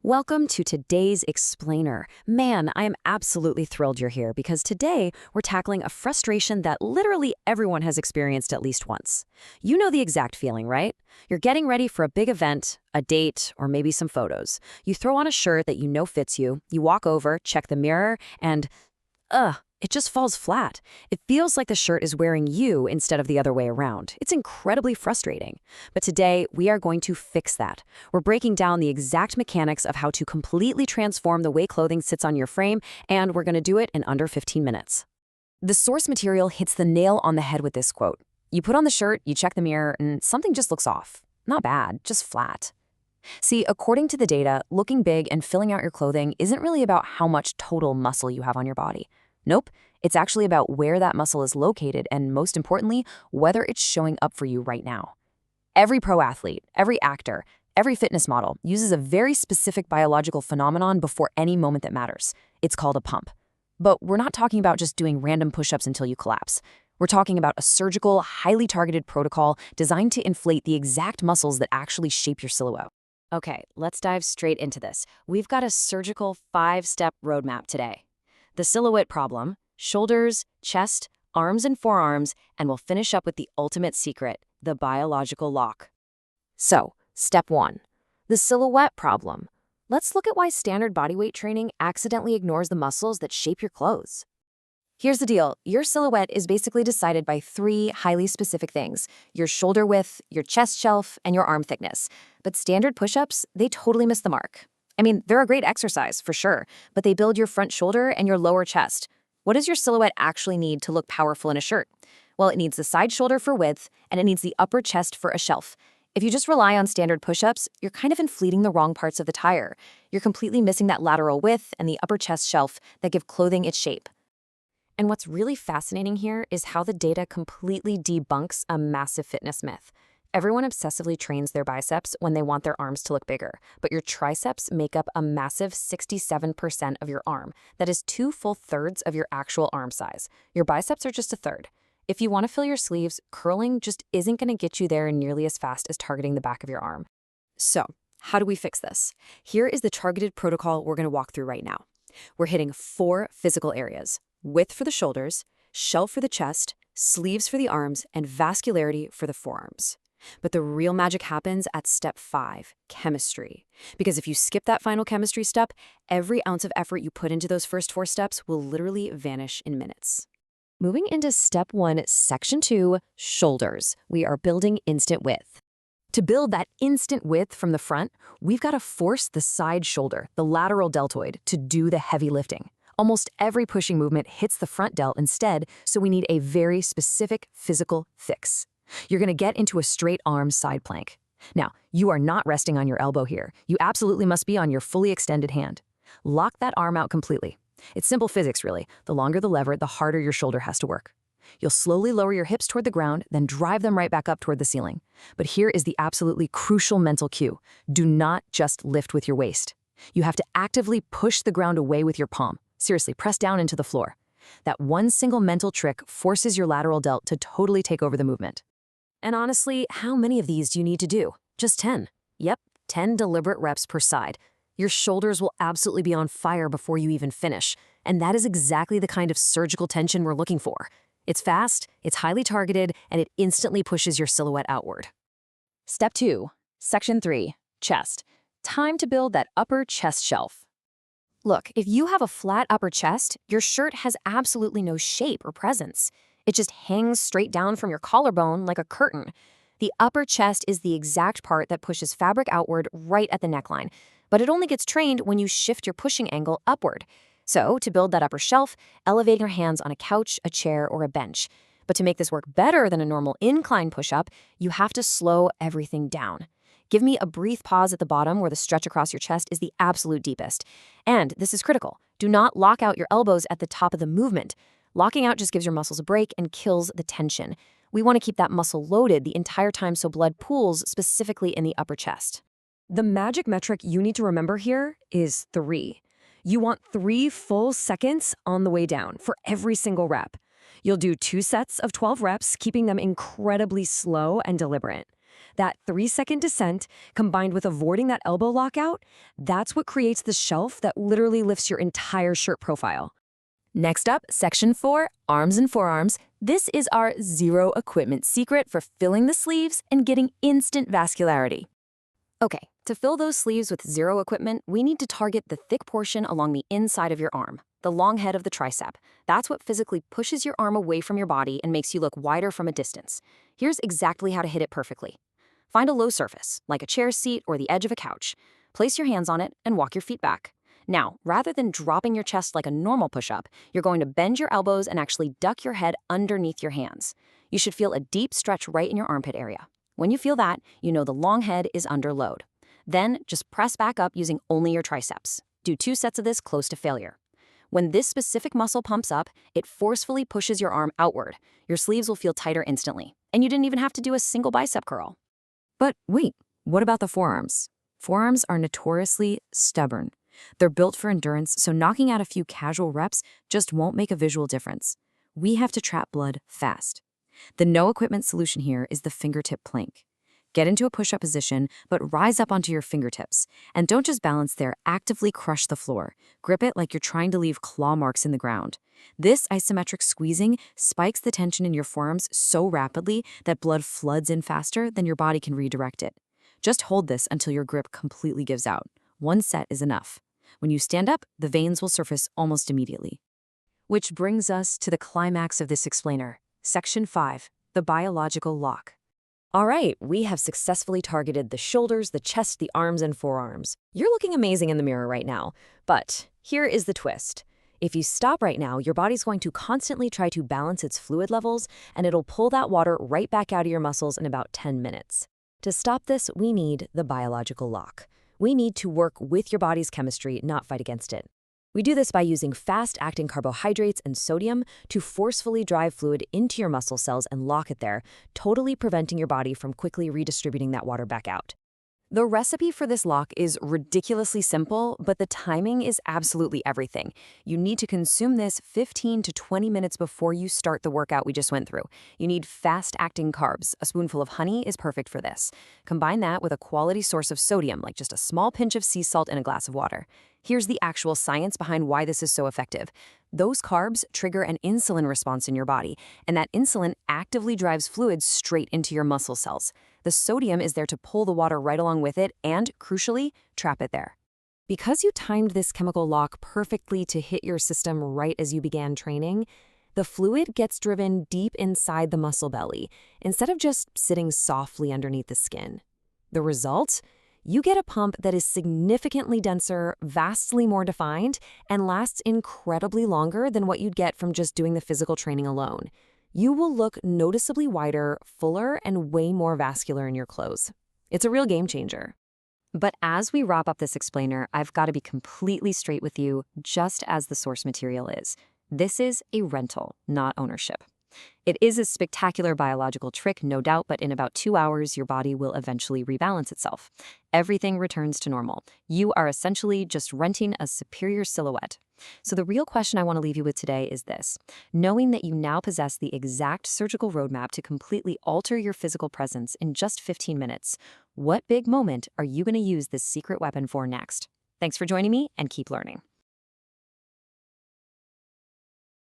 Welcome to today's Explainer. Man, I am absolutely thrilled you're here because today we're tackling a frustration that literally everyone has experienced at least once. You know the exact feeling, right? You're getting ready for a big event, a date, or maybe some photos. You throw on a shirt that you know fits you, you walk over, check the mirror, and it just falls flat. It feels like the shirt is wearing you instead of the other way around. It's incredibly frustrating. But today, we are going to fix that. We're breaking down the exact mechanics of how to completely transform the way clothing sits on your frame, and we're going to do it in under 15 minutes. The source material hits the nail on the head with this quote. You put on the shirt, you check the mirror, and something just looks off. Not bad, just flat. See, according to the data, looking big and filling out your clothing isn't really about how much total muscle you have on your body. Nope, it's actually about where that muscle is located and, most importantly, whether it's showing up for you right now. Every pro athlete, every actor, every fitness model uses a very specific biological phenomenon before any moment that matters. It's called a pump. But we're not talking about just doing random push-ups until you collapse. We're talking about a surgical, highly targeted protocol designed to inflate the exact muscles that actually shape your silhouette. Okay, let's dive straight into this. We've got a surgical 5-step roadmap today. The silhouette problem, shoulders, chest, arms and forearms, and we'll finish up with the ultimate secret, the biological lock. So, step 1. The silhouette problem. Let's look at why standard bodyweight training accidentally ignores the muscles that shape your clothes. Here's the deal. Your silhouette is basically decided by 3 highly specific things: your shoulder width, your chest shelf, and your arm thickness. But standard push-ups, they totally miss the mark. I mean, they're a great exercise, for sure, but they build your front shoulder and your lower chest. What does your silhouette actually need to look powerful in a shirt? Well, it needs the side shoulder for width, and it needs the upper chest for a shelf. If you just rely on standard push-ups, you're kind of inflating the wrong parts of the tire. You're completely missing that lateral width and the upper chest shelf that give clothing its shape. And what's really fascinating here is how the data completely debunks a massive fitness myth. Everyone obsessively trains their biceps when they want their arms to look bigger, but your triceps make up a massive 67% of your arm. That is 2 full thirds of your actual arm size. Your biceps are just a third. If you want to fill your sleeves, curling just isn't going to get you there nearly as fast as targeting the back of your arm. So, how do we fix this? Here is the targeted protocol we're going to walk through right now. We're hitting 4 physical areas: width for the shoulders, shelf for the chest, sleeves for the arms, and vascularity for the forearms. But the real magic happens at step 5, chemistry. Because if you skip that final chemistry step, every ounce of effort you put into those first 4 steps will literally vanish in minutes. Moving into step 1, section 2, shoulders. We are building instant width. To build that instant width from the front, we've got to force the side shoulder, the lateral deltoid, to do the heavy lifting. Almost every pushing movement hits the front delt instead, so we need a very specific physical fix. You're going to get into a straight arm side plank. Now, you are not resting on your elbow here. You absolutely must be on your fully extended hand. Lock that arm out completely. It's simple physics, really. The longer the lever, the harder your shoulder has to work. You'll slowly lower your hips toward the ground, then drive them right back up toward the ceiling. But here is the absolutely crucial mental cue. Do not just lift with your waist. You have to actively push the ground away with your palm. Seriously, press down into the floor. That one single mental trick forces your lateral delt to totally take over the movement. And honestly, how many of these do you need to do? Just 10. Yep, 10 deliberate reps per side. Your shoulders will absolutely be on fire before you even finish. And that is exactly the kind of surgical tension we're looking for. It's fast, it's highly targeted, and it instantly pushes your silhouette outward. Step 2, section 3, chest. Time to build that upper chest shelf. Look, if you have a flat upper chest, your shirt has absolutely no shape or presence. It just hangs straight down from your collarbone like a curtain. The upper chest is the exact part that pushes fabric outward right at the neckline, but it only gets trained when you shift your pushing angle upward. So, to build that upper shelf, elevate your hands on a couch, a chair, or a bench. But to make this work better than a normal incline push-up, you have to slow everything down. Give me a brief pause at the bottom where the stretch across your chest is the absolute deepest. And this is critical. Do not lock out your elbows at the top of the movement. Locking out just gives your muscles a break and kills the tension. We want to keep that muscle loaded the entire time so blood pools specifically in the upper chest. The magic metric you need to remember here is 3. You want 3 full seconds on the way down for every single rep. You'll do 2 sets of 12 reps, keeping them incredibly slow and deliberate. That 3-second descent, combined with avoiding that elbow lockout, that's what creates the shelf that literally lifts your entire shirt profile. Next up, Section 4, Arms and Forearms. This is our zero equipment secret for filling the sleeves and getting instant vascularity. Okay, to fill those sleeves with zero equipment, we need to target the thick portion along the inside of your arm, the long head of the tricep. That's what physically pushes your arm away from your body and makes you look wider from a distance. Here's exactly how to hit it perfectly. Find a low surface, like a chair seat or the edge of a couch. Place your hands on it and walk your feet back. Now, rather than dropping your chest like a normal push-up, you're going to bend your elbows and actually duck your head underneath your hands. You should feel a deep stretch right in your armpit area. When you feel that, you know the long head is under load. Then, just press back up using only your triceps. Do 2 sets of this close to failure. When this specific muscle pumps up, it forcefully pushes your arm outward. Your sleeves will feel tighter instantly, and you didn't even have to do a single bicep curl. But wait, what about the forearms? Forearms are notoriously stubborn. They're built for endurance, so knocking out a few casual reps just won't make a visual difference. We have to trap blood fast. The no-equipment solution here is the fingertip plank. Get into a push-up position, but rise up onto your fingertips. And don't just balance there, actively crush the floor. Grip it like you're trying to leave claw marks in the ground. This isometric squeezing spikes the tension in your forearms so rapidly that blood floods in faster than your body can redirect it. Just hold this until your grip completely gives out. 1 set is enough. When you stand up, the veins will surface almost immediately. Which brings us to the climax of this explainer, Section 5, the biological lock. All right, we have successfully targeted the shoulders, the chest, the arms, and forearms. You're looking amazing in the mirror right now. But here is the twist. If you stop right now, your body's going to constantly try to balance its fluid levels, and it'll pull that water right back out of your muscles in about 10 minutes. To stop this, we need the biological lock. We need to work with your body's chemistry, not fight against it. We do this by using fast-acting carbohydrates and sodium to forcefully drive fluid into your muscle cells and lock it there, totally preventing your body from quickly redistributing that water back out. The recipe for this lock is ridiculously simple, but the timing is absolutely everything. You need to consume this 15 to 20 minutes before you start the workout we just went through. You need fast-acting carbs. A spoonful of honey is perfect for this. Combine that with a quality source of sodium, like just a small pinch of sea salt in a glass of water. Here's the actual science behind why this is so effective. Those carbs trigger an insulin response in your body, and that insulin actively drives fluids straight into your muscle cells. The sodium is there to pull the water right along with it and, crucially, trap it there. Because you timed this chemical lock perfectly to hit your system right as you began training, the fluid gets driven deep inside the muscle belly instead of just sitting softly underneath the skin. The result? You get a pump that is significantly denser, vastly more defined, and lasts incredibly longer than what you'd get from just doing the physical training alone. You will look noticeably wider, fuller, and way more vascular in your clothes. It's a real game changer. But as we wrap up this explainer, I've got to be completely straight with you, just as the source material is. This is a rental, not ownership. It is a spectacular biological trick, no doubt, but in about 2 hours, your body will eventually rebalance itself. Everything returns to normal. You are essentially just renting a superior silhouette. So the real question I want to leave you with today is this. Knowing that you now possess the exact surgical roadmap to completely alter your physical presence in just 15 minutes, what big moment are you going to use this secret weapon for next? Thanks for joining me, and keep learning.